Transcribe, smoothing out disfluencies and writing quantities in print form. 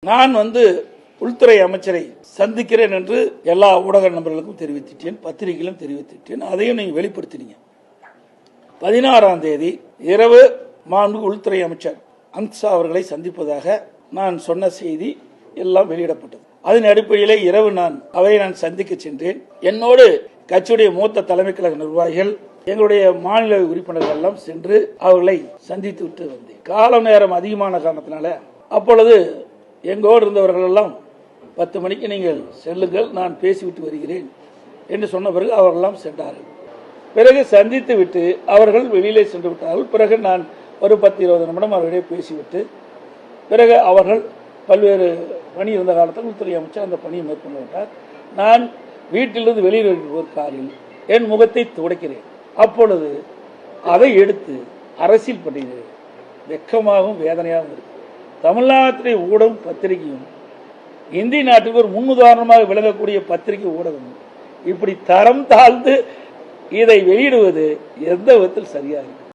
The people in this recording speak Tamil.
நான் உள்துறை அமைச்சரை சந்திக்கிறேன் என்று எல்லா ஊடக நண்பர்களுக்கும் தெரிவித்திட்டேன், பத்திரிகையிலும் தெரிவித்திட்டேன். அதையும் நீங்க வெளிப்படுத்தினீங்க. 16ஆம் தேதி இரவு மாண்பு உள்துறை அமைச்சர் அமித்ஷா அவர்களை சந்திப்பதாக நான் சொன்ன செய்தி எல்லாம் வெளியிடப்பட்டது. அதன் அடிப்படையிலே இரவு அவரை சந்திக்க சென்றேன். என்னோடு கட்சியுடைய மூத்த தலைமை கழக நிர்வாகிகள், எங்களுடைய மாநில உறுப்பினர்கள் எல்லாம் சென்று அவர்களை சந்தித்து விட்டு வந்தேன். கால நேரம் அதிகமான காரணத்தினால அப்பொழுது எங்கோடு இருந்தவர்கள் எல்லாம் 10 மணிக்கு நீங்கள் செல்லுங்கள், நான் பேசிவிட்டு வருகிறேன் என்று சொன்ன பிறகு அவர்களெல்லாம் சென்றார்கள். பிறகு சந்தித்து விட்டு அவர்கள் வெளியிலே சென்று விட்டார்கள். பிறகு நான் ஒரு 10-20 நிமிடம் அவர்களிடையே பேசிவிட்டு பிறகு அவர்கள் பல்வேறு பணி இருந்த காலத்தில் உள்துறை அமைச்சர் அந்த பணியை மேற்கொண்டு விட்டார். நான் வீட்டிலிருந்து வெளியில் ஒரு காரில் என் முகத்தை துடைக்கிறேன். அப்பொழுது அதை எடுத்து அரசியல் பண்ணுகிறேன். வெக்கமாகவும் வேதனையாகவும் இருக்கு. தமிழ்நாட்டிலே ஊடகம் பத்திரிகையும் இந்திய நாட்டுக்கு ஒரு முன்னுதாரணமாக விளங்கக்கூடிய பத்திரிகை ஊடகம் இப்படி தரம் தாழ்ந்து இதை வெளியிடுவது எந்த விதத்தில் சரியாக இருக்கு?